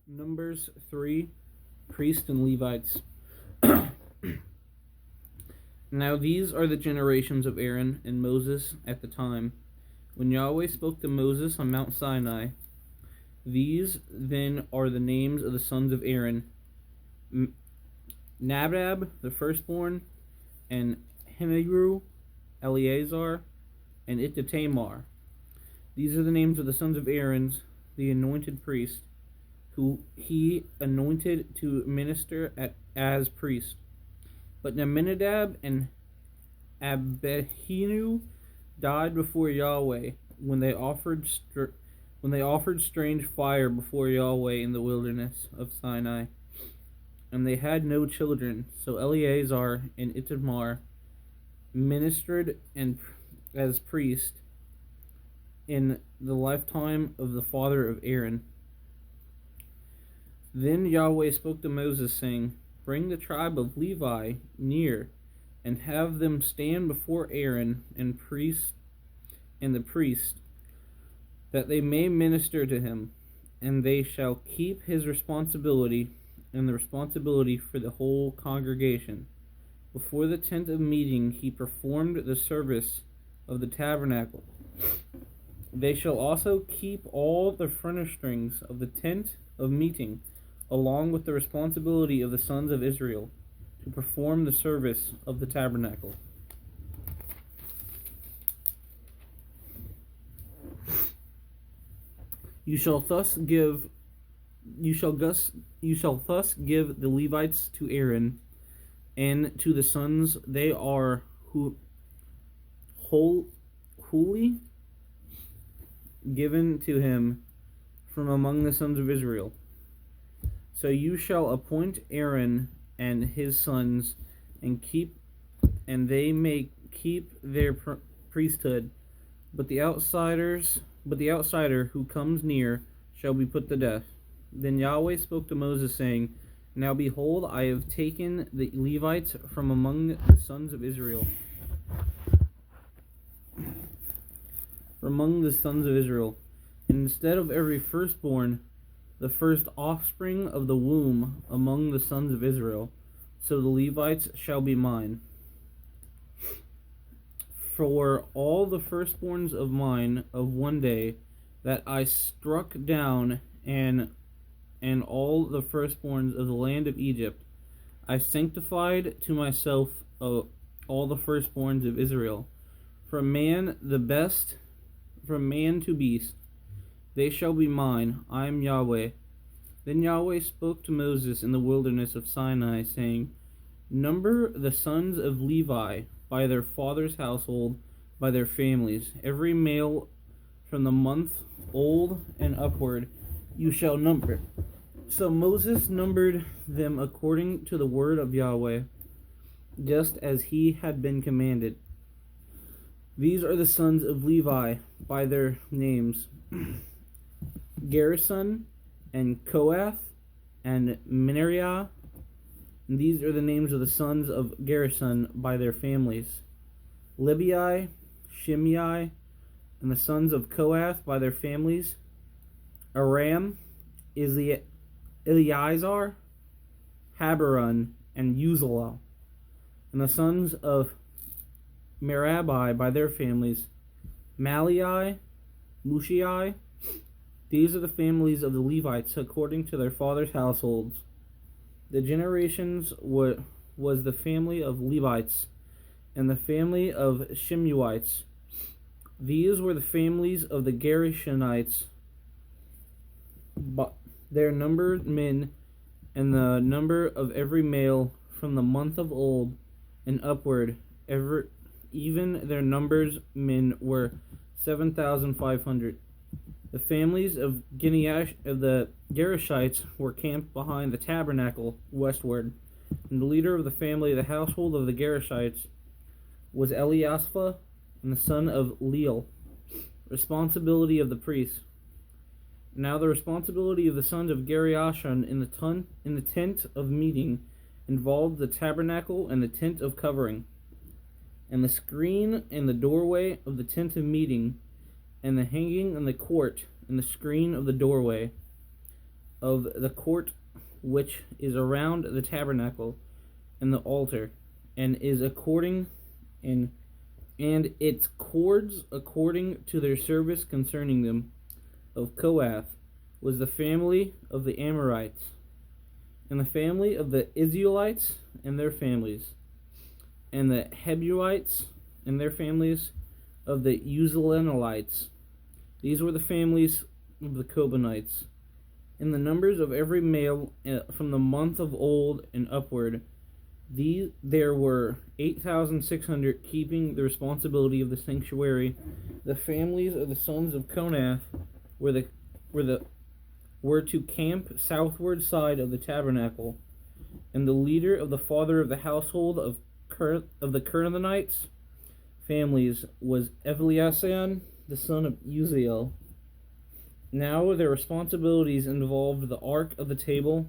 Numbers 3, Priests and Levites. Now these are the generations of Aaron and Moses at the time, when Yahweh spoke to Moses on Mount Sinai. These then are the names of the sons of Aaron: Nadab, the firstborn, and Hemiru, Eleazar, and Ittamar. These are the names of the sons of Aaron, the anointed priest, who he anointed to minister as priest. But Aminadab and Abihinu died before Yahweh when they offered strange fire before Yahweh in the wilderness of Sinai, and they had no children. So Eleazar and Ittamar ministered as priest in the lifetime of the father of Aaron. Then Yahweh spoke to Moses, saying, "Bring the tribe of Levi near, and have them stand before Aaron and the priest, that they may minister to him, and they shall keep his responsibility and the responsibility for the whole congregation. Before the tent of meeting he performed the service of the tabernacle. They shall also keep all the furnishings of the tent of meeting, along with the responsibility of the sons of Israel, to perform the service of the tabernacle." You shall thus give the Levites to Aaron and to the sons. They are wholly given to him from among the sons of Israel. So you shall appoint Aaron and his sons, and they may keep their priesthood, but the outsider who comes near shall be put to death. Then Yahweh spoke to Moses, saying, "Now behold, I have taken the Levites from among the sons of Israel, and instead of every firstborn, the first offspring of the womb among the sons of Israel, so the Levites shall be mine. For all the firstborns of mine of one day that I struck down, and all the firstborns of the land of Egypt, I sanctified to myself all the firstborns of Israel, from man to beast, they shall be mine. I am Yahweh." Then Yahweh spoke to Moses in the wilderness of Sinai, saying, "Number the sons of Levi by their father's household, by their families, every male from the month old and upward you shall number." So Moses numbered them according to the word of Yahweh, just as he had been commanded. These are the sons of Levi by their names: Gershon and Kohath and Merari. And these are the names of the sons of Gershon by their families: Libni, Shimei. And the sons of Kohath by their families: Aram, Eleazar, Haberon, and Uzziel. And the sons of Merari by their families: Malai, Mushai. These are the families of the Levites according to their fathers' households. The generations was the family of Levites, and the family of Shimeites. These were the families of the Gershonites, but their numbered men, and the number of every male from the month of old and upward, even their numbers men were 7,500. The families of the Gershites were camped behind the tabernacle westward, and the leader of the family of the household of the Gershites was Eliasaph, and the son of Leel. Responsibility of the priests. Now the responsibility of the sons of Gershon in the tent of meeting involved the tabernacle and the tent of covering, and the screen and the doorway of the tent of meeting, and the hanging in the court and the screen of the doorway of the court which is around the tabernacle and the altar, and is according and its cords according to their service concerning them. Of Kohath was the family of the Amorites, and the family of the Israelites and their families, and the Hebuites and their families, of the Uzalenites. These were the families of the Cobanites. In the numbers of every male from the month of old and upward, there were 8,600 keeping the responsibility of the sanctuary. The families of the sons of Konath were to camp southward side of the tabernacle, and the leader of the father of the household of the Kernites families was Eveliasan, the son of Uziel. Now their responsibilities involved the ark of the table,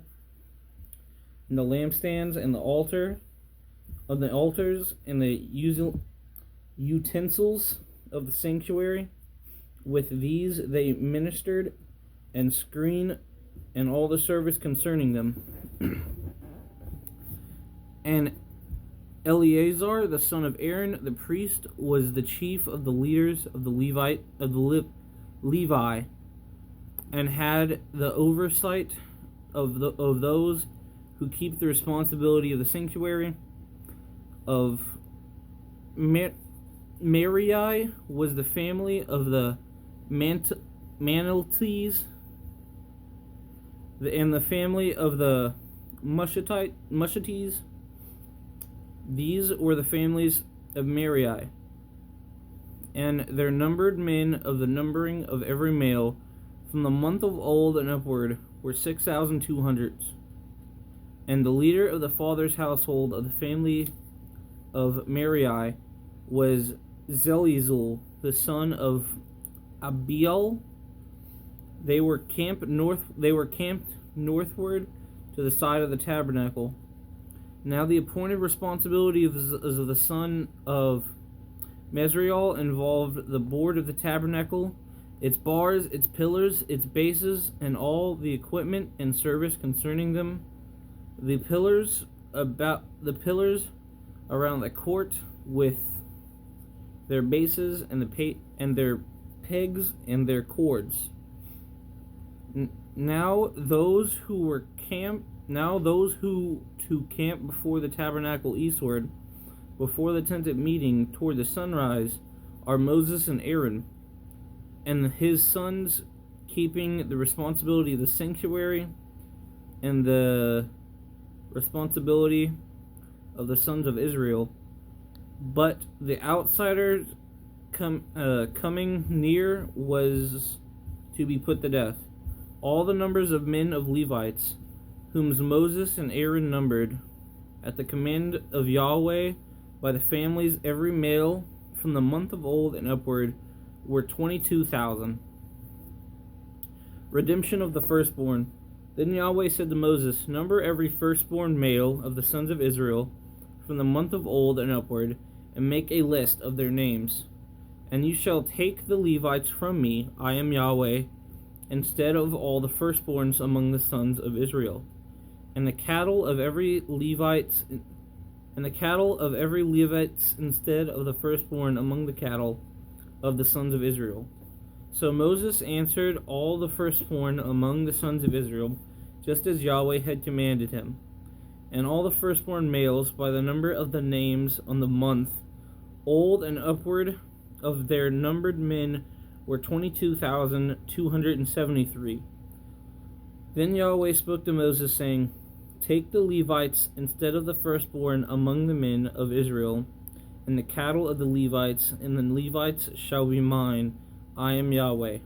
and the lampstands, and the altars, and the utensils of the sanctuary. With these they ministered and screened, and all the service concerning them. And Eleazar, the son of Aaron, the priest, was the chief of the leaders of the Levi, and had the oversight of those who keep the responsibility of the sanctuary. Of Merari was the family of the Manaltes, and the family of the Mushates. These were the families of Merari, and their numbered men of the numbering of every male from the month of old and upward were 6,200. And the leader of the father's household of the family of Merari was Zelizul, the son of Abiel. They were camped northward to the side of the tabernacle. Now the appointed responsibility of the son of Mesriel involved the board of the tabernacle, its bars, its pillars, its bases, and all the equipment and service concerning them. The pillars around the court with their bases and their pegs and their cords. Now those who to camp before the tabernacle eastward, before the tent of meeting toward the sunrise, are Moses and Aaron, and his sons keeping the responsibility of the sanctuary, and the responsibility of the sons of Israel. But the outsiders coming near was to be put to death. All the numbers of men of Levites, whom Moses and Aaron numbered, at the command of Yahweh, by the families, every male from the month of old and upward, were 22,000. Redemption of the firstborn. Then Yahweh said to Moses, Number every firstborn male of the sons of Israel from the month of old and upward, and make a list of their names. And you shall take the Levites from me, I am Yahweh, instead of all the firstborns among the sons of Israel, and the cattle of every Levite instead of the firstborn among the cattle of the sons of Israel. So Moses answered all the firstborn among the sons of Israel, just as Yahweh had commanded him. And all the firstborn males by the number of the names on the month, old and upward of their numbered men, were 22,273. Then Yahweh spoke to Moses, saying, Take the Levites instead of the firstborn among the men of Israel, and the cattle of the Levites, and the Levites shall be mine. I am Yahweh.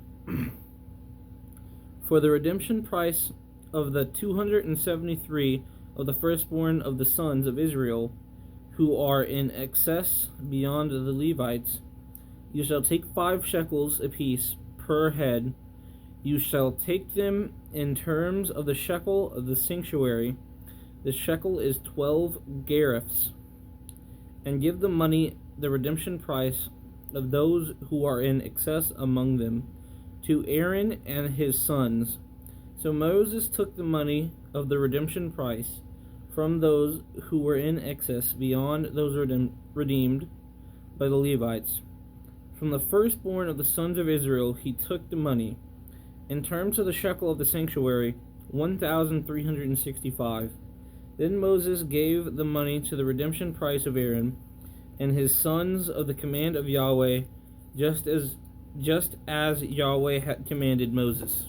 For the redemption price of the 273 of the firstborn of the sons of Israel, who are in excess beyond the Levites, you shall take 5 shekels apiece per head. You shall take them in terms of the shekel of the sanctuary. The shekel is 12 gerahs. And give the money, the redemption price of those who are in excess among them, to Aaron and his sons, So Moses took the money of the redemption price from those who were in excess beyond those redeemed by the Levites. From the firstborn of the sons of Israel he took the money, in terms of the shekel of the sanctuary, 1,365. Then Moses gave the money to the redemption price of Aaron and his sons of the command of Yahweh, just as Yahweh had commanded Moses.